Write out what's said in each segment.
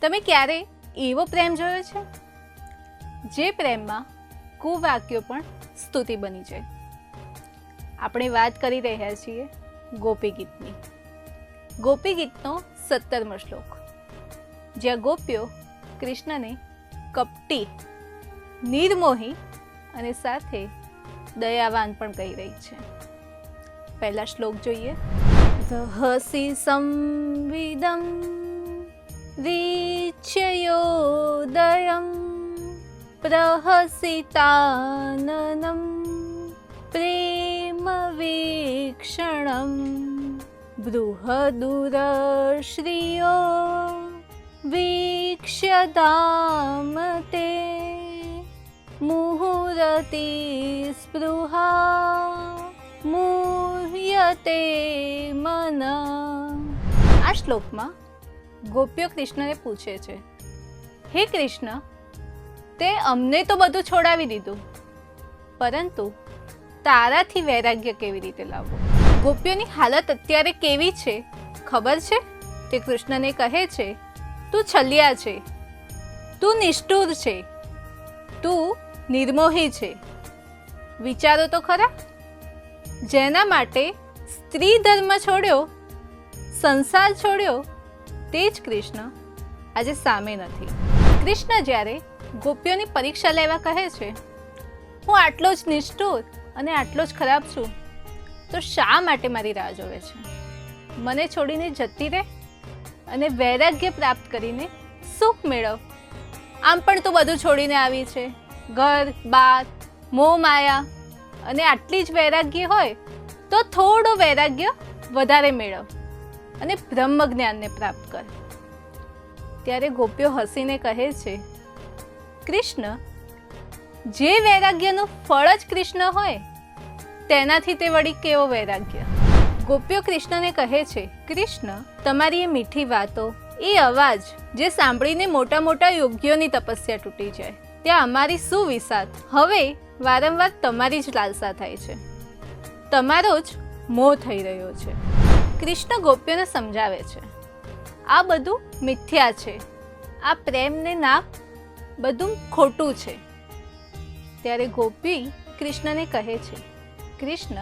તમે ક્યારે એવો પ્રેમ જોયો છે જે પ્રેમમાં કુવાક્યો પણ સ્તુતિ બની જાય? આપણે વાત કરી રહ્યા છીએ ગોપી ગીતની. ગોપી ગીતનો 17મો શ્લોક, જ્યાં ગોપીઓ કૃષ્ણને કપટી, નિર્મોહી અને સાથે દયાવાન પણ કહી રહી છે. પહેલા શ્લોક જોઈએ. રહસી સંવિદમ રીચ્યયોદયમ પ્રહસિતાનનમ પ્રેમ વીક્ષણમ બૃહદુરશ્રિયો વીક્ષ્યતામ તે મુહુરતિ સ્પૃહા મુહ્યતે મન. આ શ્લોકમાં ગોપીઓ કૃષ્ણને પૂછે છે, હે કૃષ્ણ, તે અમને તો બધું છોડાવી દીધું, પરંતુ તારાથી વૈરાગ્ય કેવી રીતે લાવવું? ગોપીઓની હાલત અત્યારે કેવી છે ખબર છે? તે કૃષ્ણને કહે છે, તું છલિયા છે, તું નિષ્ઠુર છે, તું નિર્મોહી છે. વિચારો તો ખરા, જેના માટે સ્ત્રી ધર્મ છોડ્યો, સંસાર છોડ્યો, તે જ કૃષ્ણ આજે સામે નથી. કૃષ્ણ જ્યારે ગોપીઓની પરીક્ષા લેવા કહે છે, હું આટલો જ નિષ્ઠુર અને આટલો જ ખરાબ છું, તો શા માટે મારી રાહ જોવે છે? મને છોડીને જતી રહે અને વૈરાગ્ય પ્રાપ્ત કરીને સુખ મેળવ. આમ પણ તું બધું છોડીને આવી છે, ઘર બાર, મોહ માયા, અને આટલી જ વૈરાગ્ય હોય તો થોડું વૈરાગ્ય વધારે મેળવ અને બ્રહ્મ જ્ઞાનને પ્રાપ્ત કર. ત્યારે ગોપીઓ હસીને કહે છે, કૃષ્ણ, જે વૈરાગ્યનું ફળ જ કૃષ્ણ હોય તેનાથી તે વળી કેવો વૈરાગ્ય? ગોપીઓ કૃષ્ણને કહે છે, કૃષ્ણ, તમારી એ મીઠી વાતો, એ અવાજ જે સાંભળીને મોટા મોટા યોગીઓની તપસ્યા તૂટી જાય, ત્યાં અમારી શું વિસાત? હવે વારંવાર તમારી જ લાલસા થાય છે, તમારો જ મોહ થઈ રહ્યો છે. કૃષ્ણ ગોપીઓને સમજાવે છે, આ બધું મિથ્યા છે, આ પ્રેમને ના બધું ખોટું છે. ત્યારે ગોપી કૃષ્ણને કહે છે, કૃષ્ણ,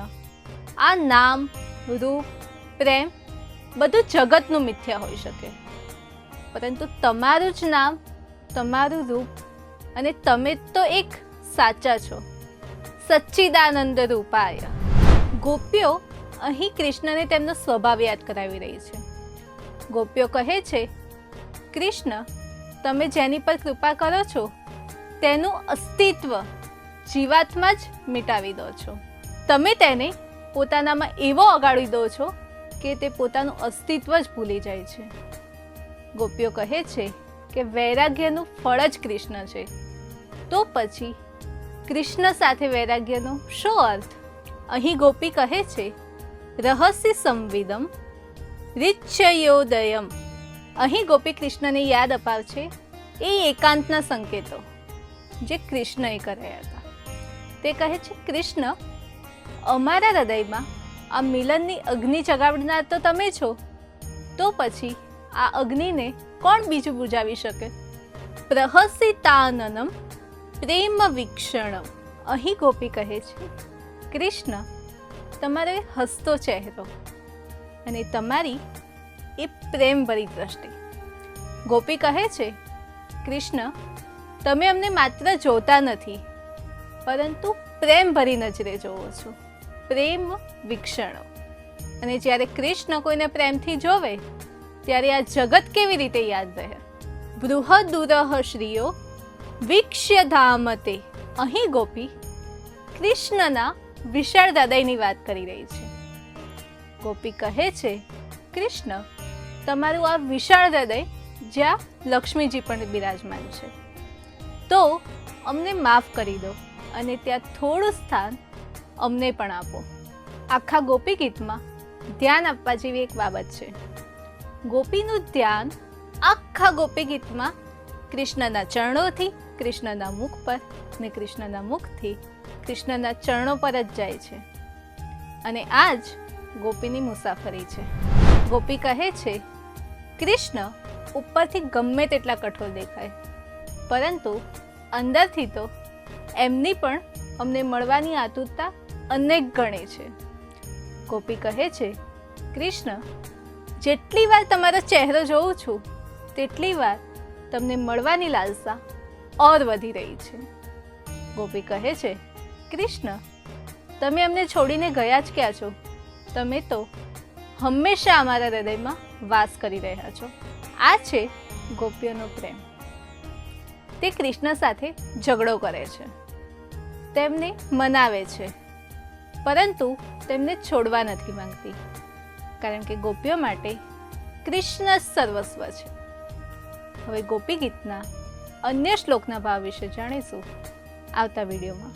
આ નામ, રૂપ, પ્રેમ બધું જગતનું મિથ્યા હોઈ શકે, પરંતુ તમારું જ નામ, તમારું રૂપ અને તમે તો એક સાચા છો, સચ્ચિદાનંદ રૂપાય. ગોપીઓ અહીં કૃષ્ણને તેમનો સ્વભાવ યાદ કરાવી રહી છે. ગોપીઓ કહે છે, કૃષ્ણ, તમે જેની પર કૃપા કરો છો તેનું અસ્તિત્વ જીવાત્મા જ મિટાવી દો છો. તમે તેને પોતાનામાં એવો અગાડી દો છો કે તે પોતાનું અસ્તિત્વ જ ભૂલી જાય છે. ગોપીઓ કહે છે કે વૈરાગ્યનું ફળ જ કૃષ્ણ છે, તો પછી કૃષ્ણ સાથે વૈરાગ્યનો શું અર્થ? અહીં ગોપી કહે છે, રહસ્ય સંવિદમ રીચ્યયોદયમ. અહીં ગોપી કૃષ્ણને યાદ અપાવશે એ એકાંતના સંકેતો જે કૃષ્ણએ કર્યા હતા. તે કહે છે, કૃષ્ણ, અમારા હૃદયમાં આ મિલનની અગ્નિ જગાવનાર તો તમે છો, તો પછી આ અગ્નિને કોણ બીજું બુજાવી શકે? પ્રહસિતાનનમ પ્રેમ વીક્ષણમ. અહીં ગોપી કહે છે, કૃષ્ણ, તમારો એ હસતો ચહેરો અને તમારી એ પ્રેમભરી દ્રષ્ટિ. ગોપી કહે છે, કૃષ્ણ, તમે અમને માત્ર જોતા નથી, પરંતુ પ્રેમભરી નજરે જોવો છો, પ્રેમ વીક્ષણો. અને જ્યારે કૃષ્ણ કોઈને પ્રેમથી જોવે ત્યારે આ જગત કેવી રીતે યાદ રહે? બૃહદુરહ શ્રીઓ વીક્ષ્ય ધામતે. અહીં ગોપી કૃષ્ણના વિશાળ હૃદયની વાત કરી રહી છે. ગોપી કહે છે, કૃષ્ણ, તમારું આ વિશાળ હૃદય જ્યાં લક્ષ્મીજી પણ બિરાજમાન છે, તો અમને માફ કરી દો અને ત્યાં થોડું સ્થાન અમને પણ આપો. આખા ગોપી ગીતમાં ધ્યાન આપવા જેવી એક બાબત છે. ગોપીનું ધ્યાન આખા ગોપી ગીતમાં કૃષ્ણના ચરણોથી કૃષ્ણના મુખ પર અને કૃષ્ણના મુખથી કૃષ્ણના ચરણો પર જ જાય છે. અને આ જ ગોપીની મુસાફરી છે. ગોપી કહે છે, કૃષ્ણ, ઉપરથી ગમે તેટલા કઠોર દેખાય, પરંતુ અંદરથી તો એમની પણ અમને મળવાની આતુરતા અનેક ગણે છે. ગોપી કહે છે, કૃષ્ણ, જેટલી વાર તમારો ચહેરો જોઉં છું તેટલી વાર તમને મળવાની લાલસા ઓર વધી રહી છે. ગોપી કહે છે, કૃષ્ણ, તમે અમને છોડીને ગયા જ ક્યાં છો? તમે તો હંમેશા અમારા હૃદયમાં વાસ કરી રહ્યા છો. આ છે ગોપીઓનો પ્રેમ. તે કૃષ્ણ સાથે ઝઘડો કરે છે, તેમને મનાવે છે, પરંતુ તેમને છોડવા નથી માંગતી, કારણ કે ગોપીઓ માટે કૃષ્ણ જ સર્વસ્વ છે. હવે ગોપી ગીતના અન્ય શ્લોકના ભાવ વિશે જાણીશું આવતા વિડીયોમાં.